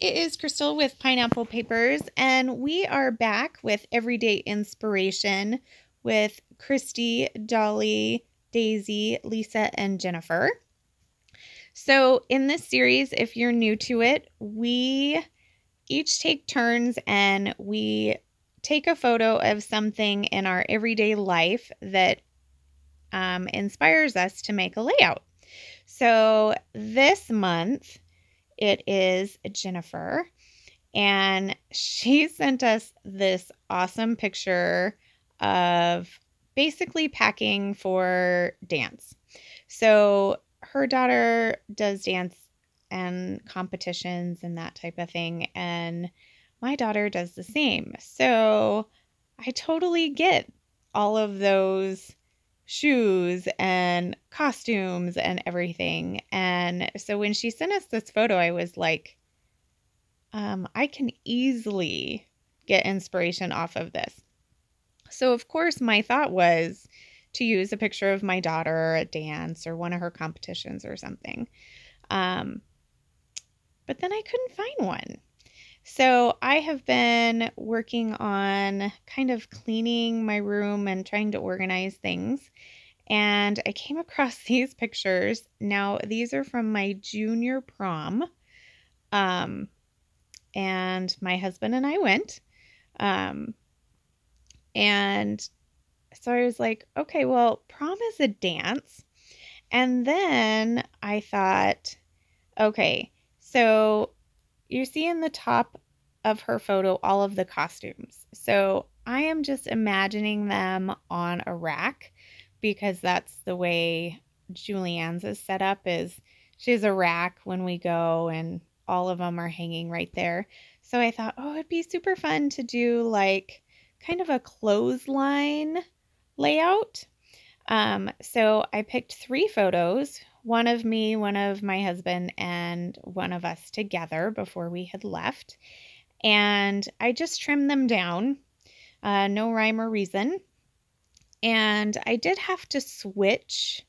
it is Crystal with Pineapple Papers, and we are back with Everyday Inspiration with Christy, Dolly, Daisy, Lisa, and Jennifer. So in this series, if you're new to it, we each take turns and we take a photo of something in our everyday life that inspires us to make a layout. So this month, it is Jennifer, and she sent us this awesome picture of basically packing for dance. So her daughter does dance and competitions and that type of thing, and my daughter does the same. So I totally get all of those shoes and costumes and everything. And so when she sent us this photo, I was like, I can easily get inspiration off of this. So of course my thought was to use a picture of my daughter at dance or one of her competitions or something. But then I couldn't find one. So I have been working on kind of cleaning my room and trying to organize things. And I came across these pictures. Now, these are from my junior prom. And my husband and I went. And so I was like, okay, well, prom is a dance. And then I thought, okay, so you see in the top of her photo all of the costumes. So I am just imagining them on a rack because that's the way Julianne's is set up, is she has a rack when we go and all of them are hanging right there. So I thought, oh, it'd be super fun to do like kind of a clothesline layout. So I picked 3 photos, one of me, one of my husband, and one of us together before we had left. And I just trimmed them down, no rhyme or reason. And I did have to switch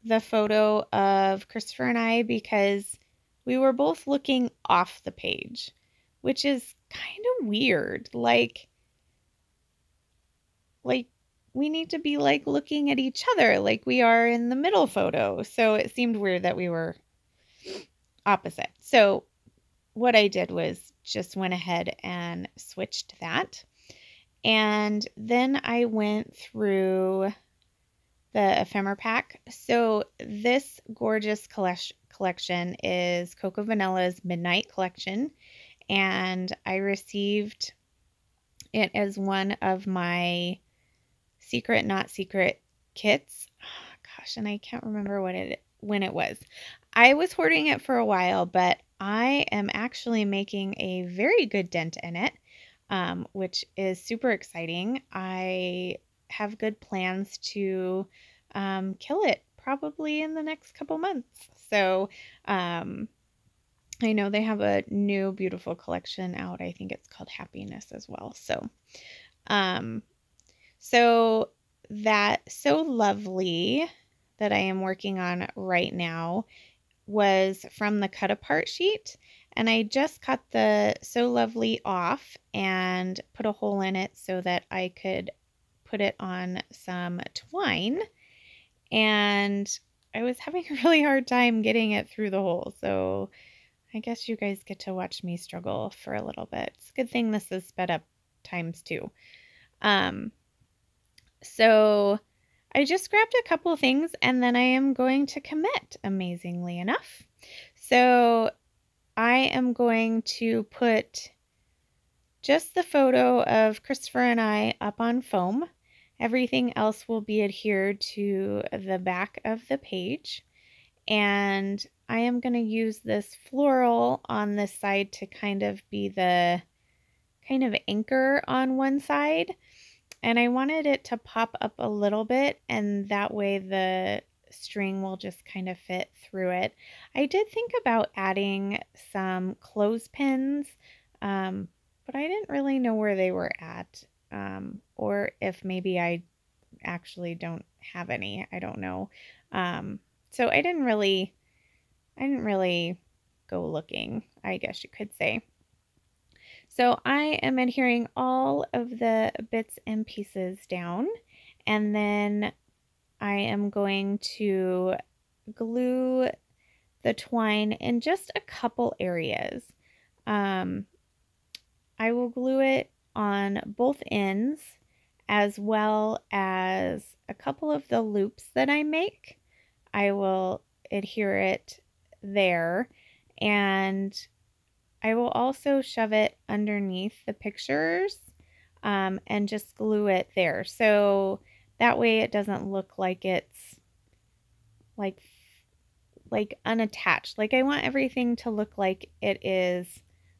the photo of Christopher and I because we were both looking off the page, which is kind of weird. Like we need to be like looking at each other like we are in the middle photo. So it seemed weird that we were opposite. So what I did was just went ahead and switched that. And then I went through the ephemera pack. So this gorgeous collection is Coco Vanilla's Midnight Collection. And I received it as one of my secret, not secret kits. Oh, gosh, and I can't remember when it was. I was hoarding it for a while, but I am actually making a very good dent in it, which is super exciting. I have good plans to kill it probably in the next couple months. So I know they have a new beautiful collection out. I think it's called Happiness as well. So that So Lovely that I am working on right now was from the cut apart sheet, and I just cut the So Lovely off and put a hole in it so that I could put it on some twine, and I was having a really hard time getting it through the hole, so I guess you guys get to watch me struggle for a little bit. It's a good thing this is sped up times 2. So I just grabbed a couple things and then I am going to commit, amazingly enough. So I am going to put just the photo of Christopher and I up on foam. Everything else will be adhered to the back of the page. And I am going to use this floral on this side to kind of be the kind of anchor on one side. And I wanted it to pop up a little bit, and that way the string will just kind of fit through it. I did think about adding some clothespins, but I didn't really know where they were at, or if maybe I actually don't have any. I don't know. So I didn't really go looking, I guess you could say. So I am adhering all of the bits and pieces down, and then I am going to glue the twine in just a couple areas. I will glue it on both ends as well as a couple of the loops that I make. I will adhere it there, and I will also shove it underneath the pictures and just glue it there. So that way it doesn't look like it's like unattached. Like I want everything to look like it is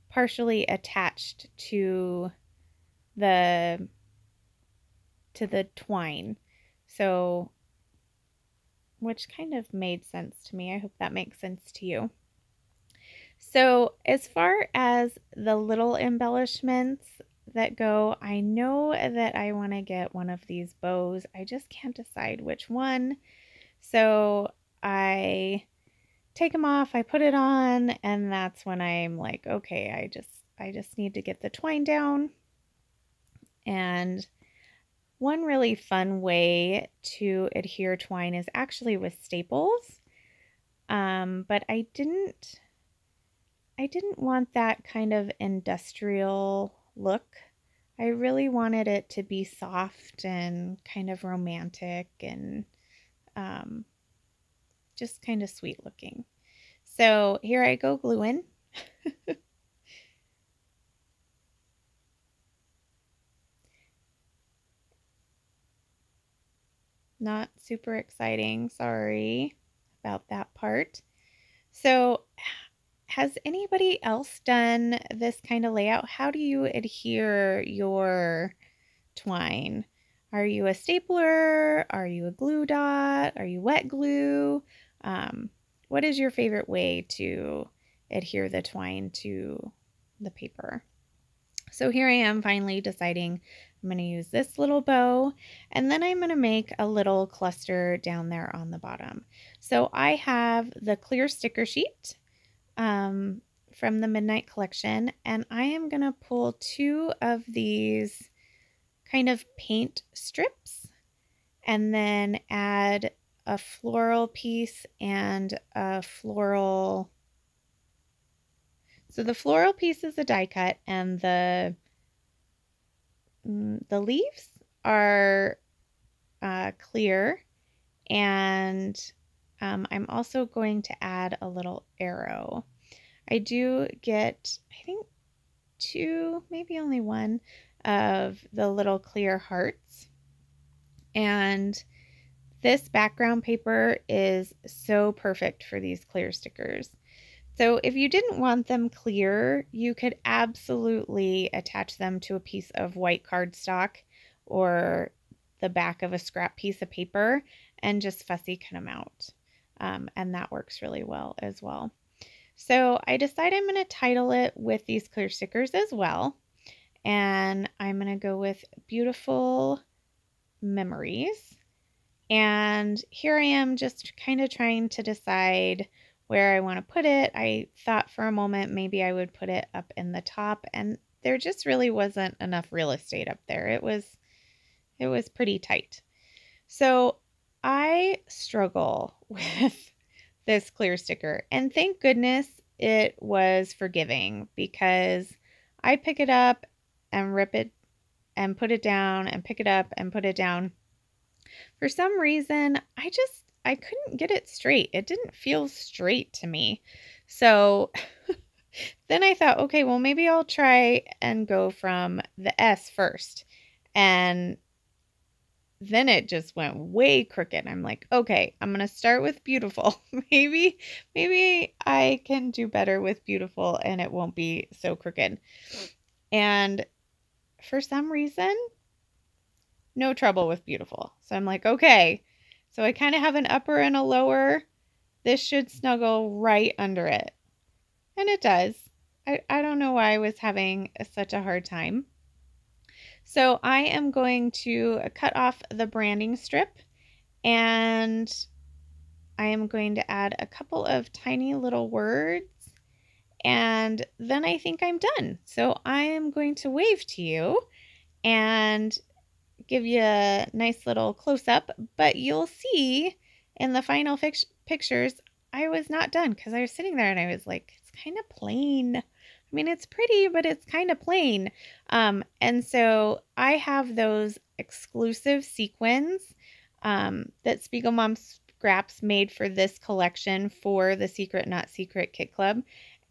partially attached to the twine. So, which kind of made sense to me. I hope that makes sense to you. So as far as the little embellishments that go, I know that I want to get one of these bows. I just can't decide which one. So I take them off, I put it on, and that's when I'm like, okay, I just need to get the twine down. And one really fun way to adhere twine is actually with staples. But I didn't want that kind of industrial look. I really wanted it to be soft and kind of romantic and just kind of sweet looking. So here I go gluing. Not super exciting, sorry about that part. So has anybody else done this kind of layout? How do you adhere your twine? Are you a stapler? Are you a glue dot? Are you wet glue? What is your favorite way to adhere the twine to the paper? So here I am finally deciding I'm going to use this little bow, and then I'm going to make a little cluster down there on the bottom. So I have the clear sticker sheet from the Midnight Collection, and I am going to pull 2 of these kind of paint strips and then add a floral piece and a floral. So the floral piece is a die cut, and the leaves are clear, and I'm also going to add a little arrow. I do get, I think, 2, maybe only 1 of the little clear hearts. And this background paper is so perfect for these clear stickers. So if you didn't want them clear, you could absolutely attach them to a piece of white cardstock or the back of a scrap piece of paper and just fussy cut them out. And that works really well as well. So I decided I'm going to title it with these clear stickers as well. And I'm going to go with Beautiful Memories. And here I am just kind of trying to decide where I want to put it. I thought for a moment maybe I would put it up in the top, and there just really wasn't enough real estate up there. It was pretty tight. So I struggle with this clear sticker, and thank goodness it was forgiving, because I pick it up and rip it and put it down and pick it up and put it down. For some reason, I couldn't get it straight. It didn't feel straight to me. So then I thought, okay, well, maybe I'll try and go from the S first. And then it just went way crooked. I'm like, okay, I'm going to start with Beautiful. maybe I can do better with Beautiful and it won't be so crooked. And for some reason, no trouble with Beautiful. So I'm like, okay, so I kind of have an upper and a lower. This should snuggle right under it. And it does. I don't know why I was having such a hard time. So I am going to cut off the branding strip, and I am going to add a couple of tiny little words, And then I think I'm done. So I am going to wave to you and give you a nice little close-up, but you'll see in the final pictures, I was not done because I was sitting there and I was like, it's kind of plain. I mean, it's pretty, but it's kind of plain. And so I have those exclusive sequins that Spiegel Mom Scraps made for this collection for the Secret Not Secret Kit Club.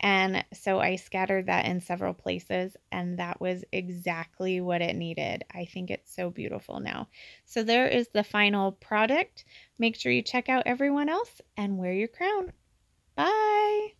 And so I scattered that in several places, and that was exactly what it needed. I think it's so beautiful now. So there is the final product. Make sure you check out everyone else and wear your crown. Bye!